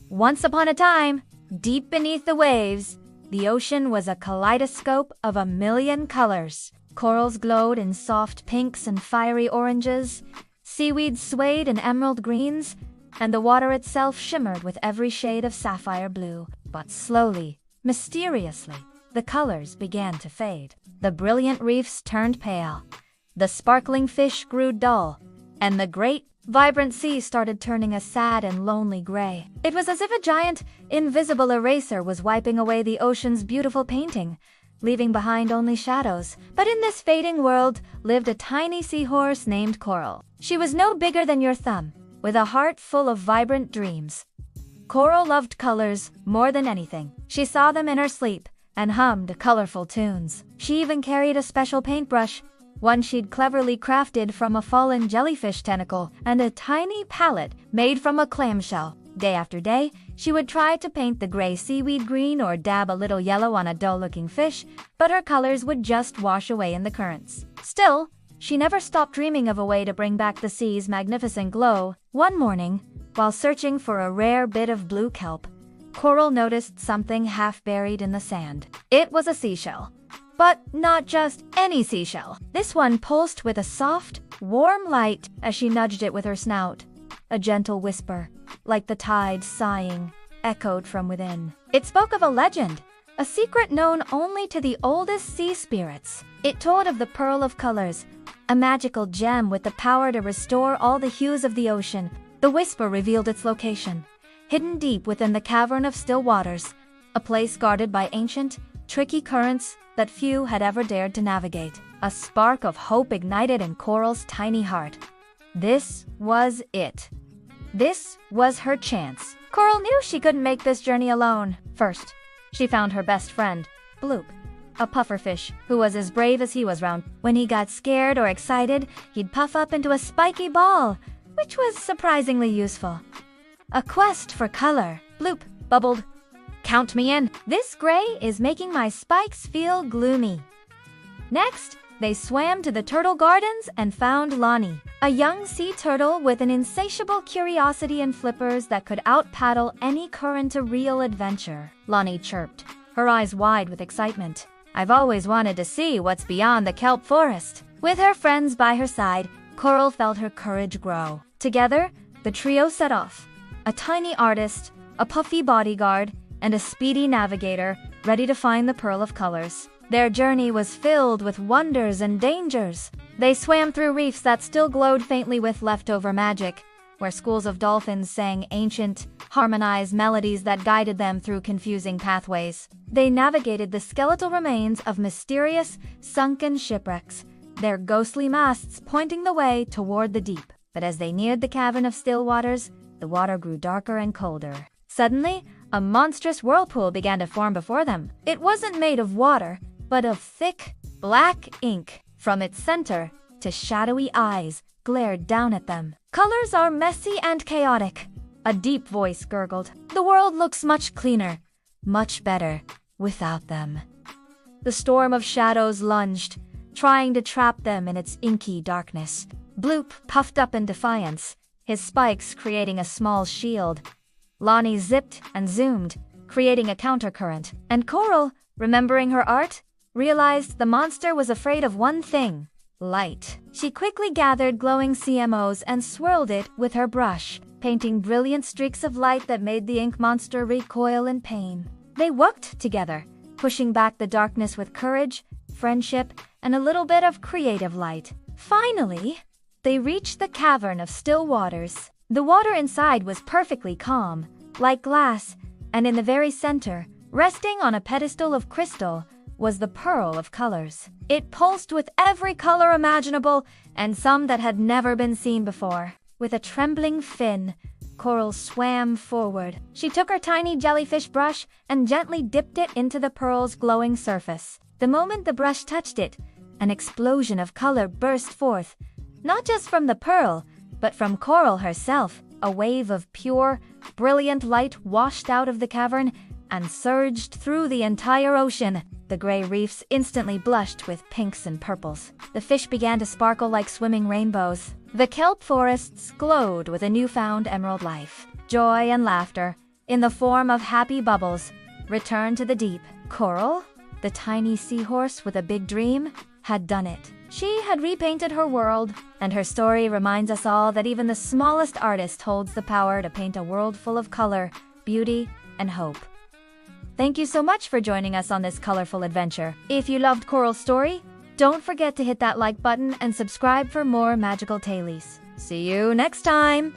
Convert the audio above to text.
Once upon a time, deep beneath the waves, the ocean was a kaleidoscope of a million colors. Corals glowed in soft pinks and fiery oranges, seaweed swayed in emerald greens, and the water itself shimmered with every shade of sapphire blue. But slowly, mysteriously, the colors began to fade. The brilliant reefs turned pale, the sparkling fish grew dull, and the great, vibrant sea started turning a sad and lonely gray. It was as if a giant, invisible eraser was wiping away the ocean's beautiful painting, leaving behind only shadows. But in this fading world lived a tiny seahorse named Coral. She was no bigger than your thumb, with a heart full of vibrant dreams. Coral loved colors more than anything. She saw them in her sleep and hummed colorful tunes. She even carried a special paintbrush, one she'd cleverly crafted from a fallen jellyfish tentacle, and a tiny palette made from a clamshell. Day after day, she would try to paint the gray seaweed green or dab a little yellow on a dull-looking fish, but her colors would just wash away in the currents. Still, she never stopped dreaming of a way to bring back the sea's magnificent glow. One morning, while searching for a rare bit of blue kelp, Coral noticed something half buried in the sand. It was a seashell. But not just any seashell. This one pulsed with a soft, warm light as she nudged it with her snout. A gentle whisper, like the tide sighing, echoed from within. It spoke of a legend, a secret known only to the oldest sea spirits. It told of the pearl of colors, a magical gem with the power to restore all the hues of the ocean. The whisper revealed its location, hidden deep within the cavern of still waters, a place guarded by ancient, tricky currents that few had ever dared to navigate. A spark of hope ignited in Coral's tiny heart. This was it. This was her chance. Coral knew she couldn't make this journey alone. First, she found her best friend, Bloop, a pufferfish who was as brave as he was round. When he got scared or excited, he'd puff up into a spiky ball, which was surprisingly useful. A quest for color. Bloop bubbled, "Count me in. This gray is making my spikes feel gloomy." Next, they swam to the turtle gardens and found Lani, a young sea turtle with an insatiable curiosity and flippers that could out-paddle any current to real adventure. Lani chirped, her eyes wide with excitement. "I've always wanted to see what's beyond the kelp forest." With her friends by her side, Coral felt her courage grow. Together, the trio set off. A tiny artist, a puffy bodyguard, and a speedy navigator, ready to find the pearl of colors. Their journey was filled with wonders and dangers. They swam through reefs that still glowed faintly with leftover magic, where schools of dolphins sang ancient, harmonized melodies that guided them through confusing pathways. They navigated the skeletal remains of mysterious, sunken shipwrecks, their ghostly masts pointing the way toward the deep. But as they neared the cavern of still waters, the water grew darker and colder. Suddenly, a monstrous whirlpool began to form before them. It wasn't made of water, but of thick, black ink. From its center, two shadowy eyes glared down at them. "Colors are messy and chaotic," a deep voice gurgled. "The world looks much cleaner, much better, without them." The storm of shadows lunged, trying to trap them in its inky darkness. Bloop puffed up in defiance, his spikes creating a small shield. Lani zipped and zoomed, creating a countercurrent. And Coral, remembering her art, realized the monster was afraid of one thing: light. She quickly gathered glowing CMOs and swirled it with her brush, painting brilliant streaks of light that made the ink monster recoil in pain. They worked together, pushing back the darkness with courage, friendship, and a little bit of creative light. Finally, they reached the cavern of still waters. The water inside was perfectly calm, like glass, and in the very center, resting on a pedestal of crystal, was the pearl of colors. It pulsed with every color imaginable, and some that had never been seen before. With a trembling fin, Coral swam forward. She took her tiny jellyfish brush and gently dipped it into the pearl's glowing surface. The moment the brush touched it, an explosion of color burst forth, not just from the pearl, but from Coral herself. A wave of pure, brilliant light washed out of the cavern and surged through the entire ocean. The gray reefs instantly blushed with pinks and purples. The fish began to sparkle like swimming rainbows. The kelp forests glowed with a newfound emerald life. Joy and laughter, in the form of happy bubbles, returned to the deep. Coral, the tiny seahorse with a big dream, had done it. She had repainted her world, and her story reminds us all that even the smallest artist holds the power to paint a world full of color, beauty, and hope. Thank you so much for joining us on this colorful adventure. If you loved Coral's story, don't forget to hit that like button and subscribe for more magical tailies. See you next time!